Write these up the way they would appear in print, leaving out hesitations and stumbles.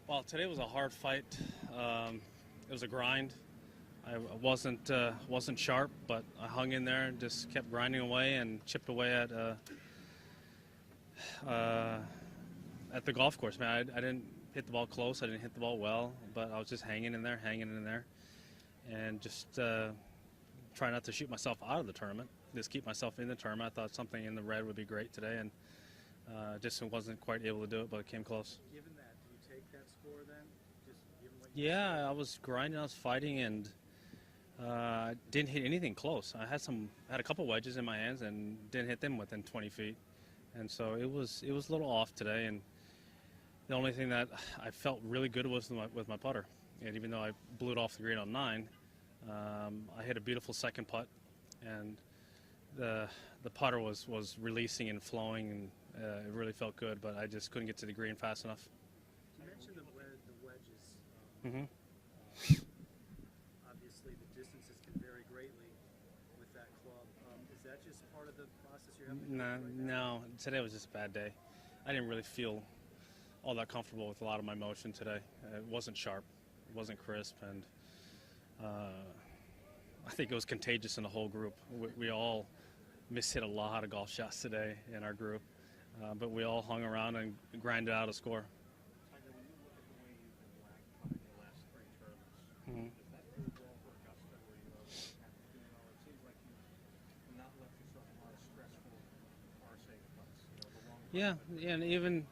Well, today was a hard fight. It was a grind. I wasn't sharp, but I hung in there and just kept grinding away and chipped away uh, at the golf course. Man, I didn't hit the ball close. I didn't hit the ball well, but I was just hanging in there, and just trying not to shoot myself out of the tournament. Just keep myself in the tournament. I thought something in the red would be great today, and just wasn't quite able to do it, but it came close. Given that, do you take that score then? Just given what Yeah, I was grinding, I was fighting, and didn't hit anything close. I had a couple wedges in my hands and didn't hit them within 20 feet, and so it was a little off today. And the only thing that I felt really good was with my putter, and even though I blew it off the green on 9, I hit a beautiful second putt, and the putter was releasing and flowing, and it really felt good. But I just couldn't get to the green fast enough. You mentioned the wedges. Mm-hmm. Obviously, the distances can vary greatly with that club. Is that just part of the process you're having to go through right now? No, today was just a bad day. I didn't really feel all that comfortable with a lot of my motion today. It wasn't sharp, it wasn't crisp, and I think it was contagious in the whole group. We all mishit a lot of golf shots today in our group, but we all hung around and grinded out a score. Tiger, when you look at the way you've been putting the last 3 tournaments, Mm-hmm. does that bode well for Augusta, where you have it seems like you've not left yourself a lot of stress for par-safe putts, the long Yeah, and even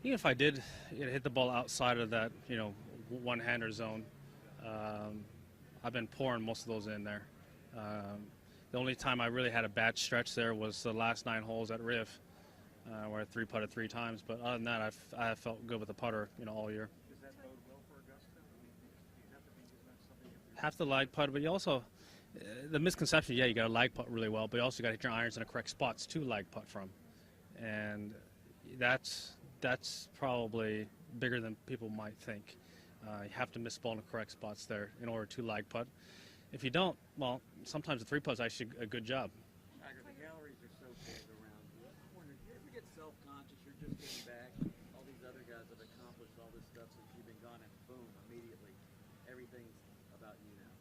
if I did hit the ball outside of that, one-hander zone, I've been pouring most of those in there. The only time I really had a bad stretch there was the last 9 holes at Riv, where I 3-putted 3 times. But other than that, I felt good with the putter, all year. Does that bode well for Augusta? I mean, do you have to be, is that something you Have to lag putt, but you also, the misconception, you got to lag putt really well, but you also got to hit your irons in the correct spots to lag putt from. And that's probably bigger than people might think. You have to miss the ball in the correct spots there in order to lag putt. If you don't, well, sometimes the 3-putt's actually a good job. Tiger, the galleries are so big around you. I wonder, do you ever get self-conscious? You're just getting back. All these other guys have accomplished all this stuff since you've been gone, and boom, immediately, everything's about you now.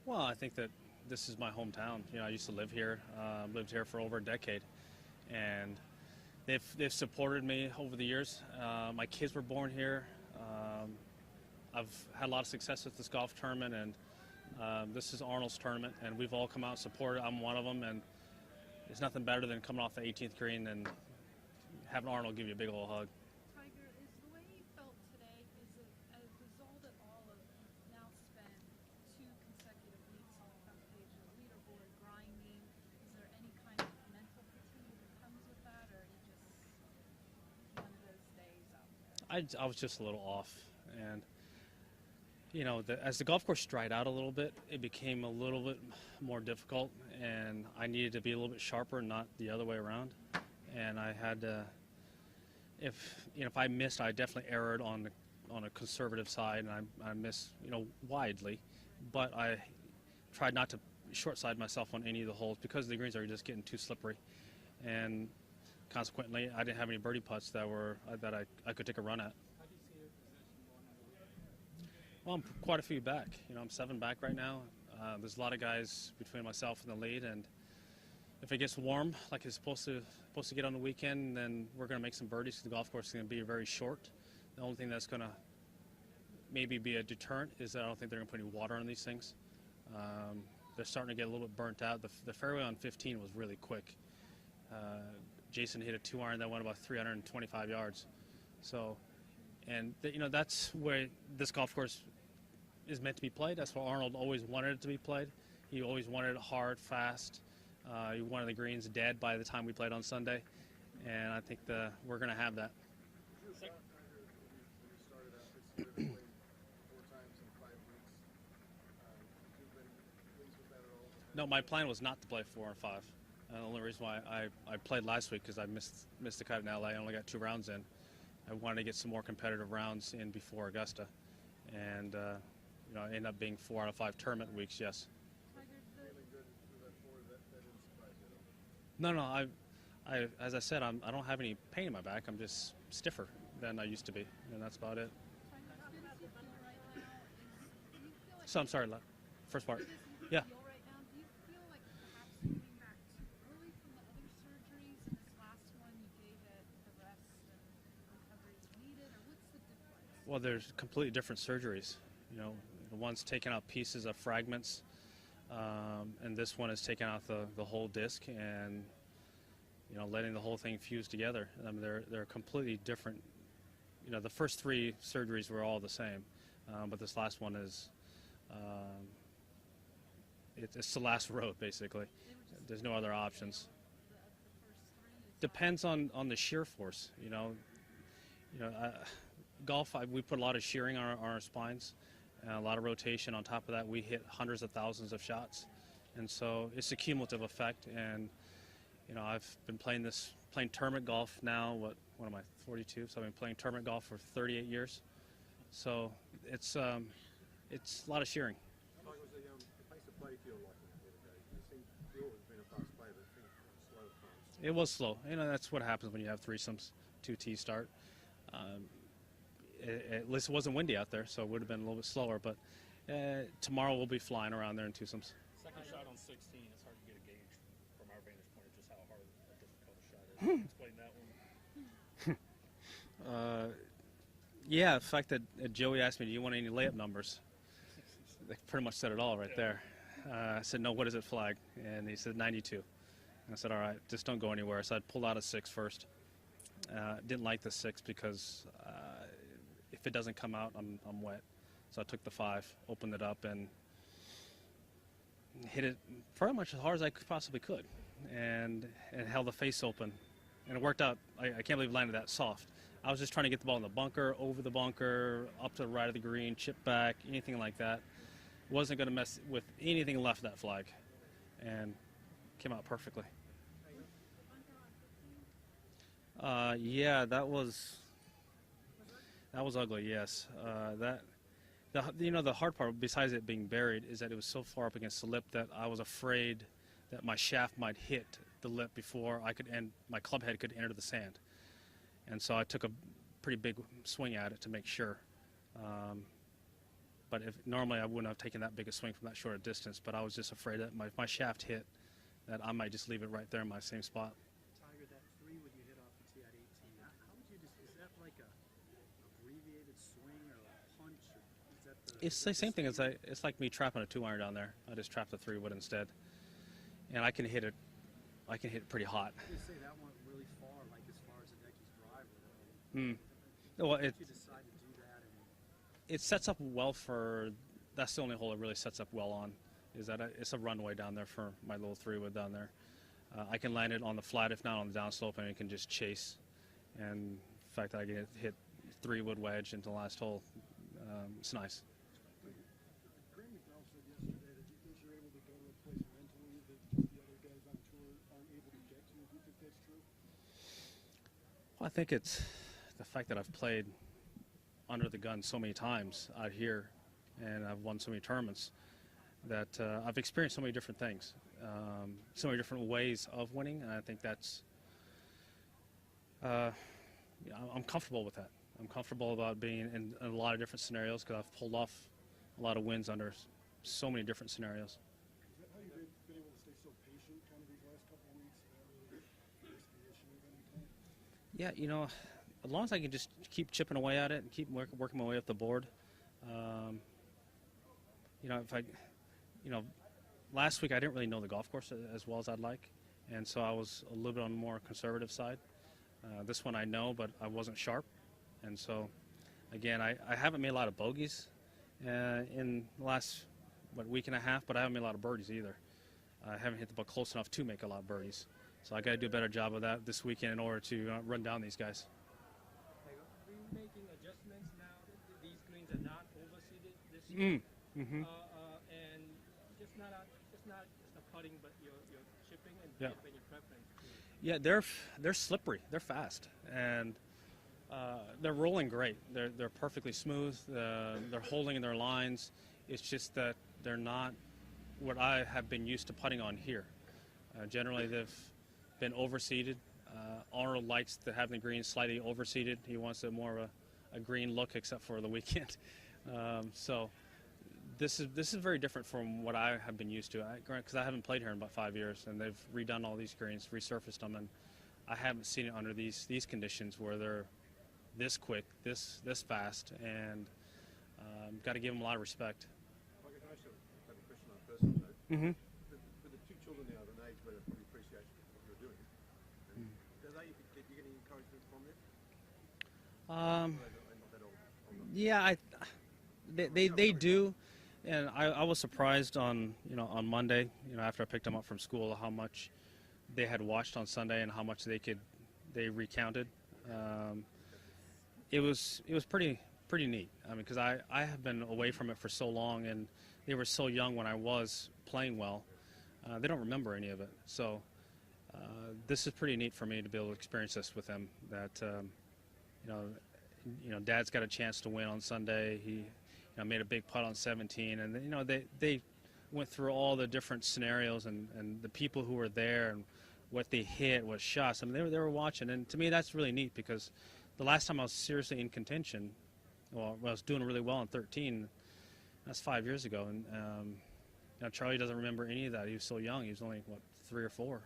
Well, I think that this is my hometown. I used to live here, lived here for over a decade, and they've supported me over the years. My kids were born here. I've had a lot of success with this golf tournament, and this is Arnold's tournament, and we've all come out and supported. I'm one of them, and there's nothing better than coming off the 18th green and having Arnold give you a big old hug. Tiger, is the way you felt today, is it a result at all of now spent 2 consecutive weeks on the front page of the leaderboard grinding? Is there any kind of mental fatigue that comes with that, or are you just one of those days out there? I was just a little off, and as the golf course dried out a little bit, it became a little bit more difficult, and I needed to be a little bit sharper, not the other way around. And I had to, if I missed, I definitely erred on a conservative side, and I missed widely, but I tried not to short side myself on any of the holes because the greens are just getting too slippery, and consequently, I didn't have any birdie putts that I could take a run at. How do you see your position going into the weekend? Well, I'm quite a few back. I'm 7 back right now. There's a lot of guys between myself and the lead, and if it gets warm like it's supposed to get on the weekend, then we're going to make some birdies because the golf course is going to be very short. The only thing that's going to maybe be a deterrent is that I don't think they're going to put any water on these things. They're starting to get a little bit burnt out. The fairway on 15 was really quick. Jason hit a 2-iron that went about 325 yards. So, and that's where this golf course is meant to be played. That's where Arnold always wanted it to be played. He always wanted it hard, fast. He wanted the greens dead by the time we played on Sunday, and I think we're going to have that. No, my plan was not to play 4 and 5. The only reason why I played last week because I missed the cut in LA. I only got 2 rounds in. I wanted to get some more competitive rounds in before Augusta, and it ended up being 4 out of 5 tournament weeks. Yes. No. As I said, I don't have any pain in my back. I'm just stiffer. than I used to be, and that's about it. As good as you feel right now, do you feel like So I'm sorry, first part. as good as you Yeah. feel right now, do you feel like perhaps you came back too early from the other surgeries, and this last one you gave it the rest and recovery you needed, or what's the difference? Well, there's completely different surgeries. You know, the one's taking out pieces of fragments, and this one is taking out the whole disc and, you know, letting the whole thing fuse together. I mean, they're completely different. You know, the first 3 surgeries were all the same, but this last one is, it's the last road, basically. There's no other options. The first 3 is Depends on the shear force. Golf, we put a lot of shearing on our spines, and a lot of rotation. On top of that, we hit hundreds of thousands of shots, and so it's a cumulative effect. And you know, I've been playing tournament golf now. What am I, 42? So I've been playing tournament golf for 38 years. So it's a lot of shearing. How was the pace of play feel like the other day? It seemed you always been a fast player, but it seemed slow at times. It was slow. You know, that's what happens when you have threesomes, 2T start. At least it wasn't windy out there, so it would have been a little bit slower. But tomorrow we'll be flying around there in twosomes. Second shot on 16, it's hard to get a gauge from our vantage point of just how hard a difficult a shot is. Explain that one. Yeah, the fact that Joey asked me, do you want any layup numbers? They pretty much said it all right there. I said, no, what is it flag? And he said 92. And I said, all right, just don't go anywhere. So I pulled out a 6 first. Didn't like the 6 because if it doesn't come out, I'm wet. So I took the 5, opened it up, and hit it pretty much as hard as I possibly could, and held the face open. And it worked out. I can't believe it landed that soft. I was just trying to get the ball in the bunker, over the bunker, up to the right of the green, chip back, anything like that. Wasn't going to mess with anything left of that flag, and came out perfectly. Yeah, that was ugly. Yes, the hard part, besides it being buried, is that it was so far up against the lip that I was afraid that my shaft might hit the lip before my club head could enter the sand, and so I took a pretty big swing at it to make sure. But if normally I wouldn't have taken that big a swing from that short a distance, but I was just afraid that my shaft hit, that I might just leave it right there in my same spot. Tiger, that 3 when you hit off the tee at 18, how would you is that like a abbreviated swing or a punch? Or is that It's the same thing as it's like me trapping a 2-iron down there. I just trapped a 3-wood instead, and I can hit it pretty hot. You say that went really far, like as far as the Necky's driver. Well, Did you decide to do that? And it sets up well for. That's the only hole it really sets up well on. Is that it's a runway down there for my little 3-wood down there. I can land it on the flat, if not on the downslope, and it can just chase. And the fact that I can hit 3-wood wedge into the last hole, it's nice. Graham McDowell said yesterday that he thinks you're able to go to a place mentally that just the other guys on tour aren't able to get to. Do you think that's true? Well, I think it's the fact that I've played under the gun so many times out here, and I've won so many tournaments, that I've experienced so many different things, so many different ways of winning, and I think that's, I'm comfortable with that. I'm comfortable about being in a lot of different scenarios because I've pulled off a lot of wins under so many different scenarios. Is that how you've been able to stay so patient kind of these last couple of weeks without really facing the issue of any kind? Yeah, you know, as long as I can just keep chipping away at it and keep working my way up the board. You know, last week I didn't really know the golf course as well as I'd like, and so I was a little bit on the more conservative side. This one I know, but I wasn't sharp, and so, again, I haven't made a lot of bogeys in the last, week and a half, but I haven't made a lot of birdies either. I haven't hit the ball close enough to make a lot of birdies. So I got to do a better job of that this weekend in order to run down these guys. Are you making adjustments now? These greens are not overseeded this year, and just not the putting, but your chipping, and do you have any preference? Yeah, they're slippery. They're fast, and they're rolling great. They're perfectly smooth. They're holding in their lines. It's just that they're not what I have been used to putting on here. Generally, they've been overseeded. Arnold likes to have the green slightly overseeded. He wants a more of a green look, except for the weekend. So this is very different from what I have been used to. Because I haven't played here in about 5 years, and they've redone all these greens, resurfaced them, and I haven't seen it under these conditions where they're this quick, this fast, and got to give them a lot of respect. Mike, can I ask you a question on a personal note? Mm-hmm. With the two children now at an age where they probably appreciate what you're doing, do they get you any encouragement from them? Not that old. Yeah, they do, and I was surprised on Monday, after I picked them up from school, how much they had watched on Sunday and how much they recounted. It was pretty neat. I mean, because I have been away from it for so long, and they were so young when I was playing well. They don't remember any of it, so this is pretty neat for me to be able to experience this with them. That Dad's got a chance to win on Sunday. He made a big putt on 17, and they went through all the different scenarios and the people who were there and what they hit, what shots. I mean, they were watching, and to me that's really neat, because the last time I was seriously in contention, well, I was doing really well on 13. That's 5 years ago, and Charlie doesn't remember any of that. He was so young. He was only 3 or 4.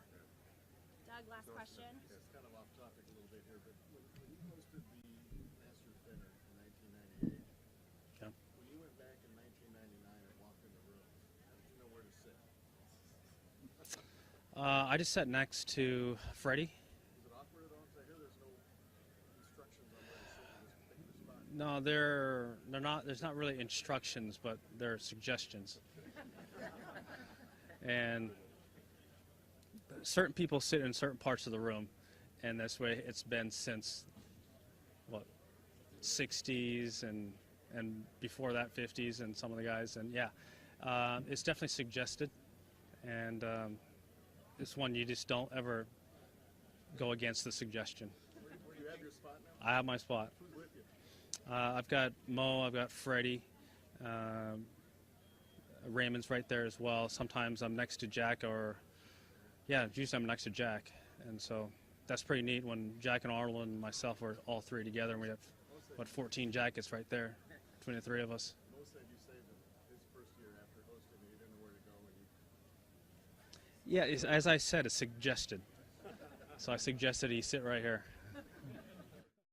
Doug, last question. It's kind of off topic a little bit here, but when you hosted the Masters dinner in 1998, Yeah. when you went back in 1999 and walked in the room, how did you know where to sit? I just sat next to Freddie. Was it awkward at all? 'Cause I hear there's no instructions on where to sit in this particular spot. No, they're not. There's not really instructions, but they're suggestions. And certain people sit in certain parts of the room, and this way it's been since 60s and before that 50s, and some of the guys, and yeah, it's definitely suggested, and it's one you just don't ever go against the suggestion. Where you have your spot now? I have my spot. Who's with you? I've got Mo, I've got Freddie, Raymond's right there as well. Sometimes I'm next to Jack, usually I'm next to Jack, and so that's pretty neat when Jack and Arnold and myself are all three together, and we have 14 jackets right there between the three of us. Mo said you saved him his first year after hosting, and you didn't know where to go, and you Yeah, as I said, it's suggested. So I suggested he sit right here.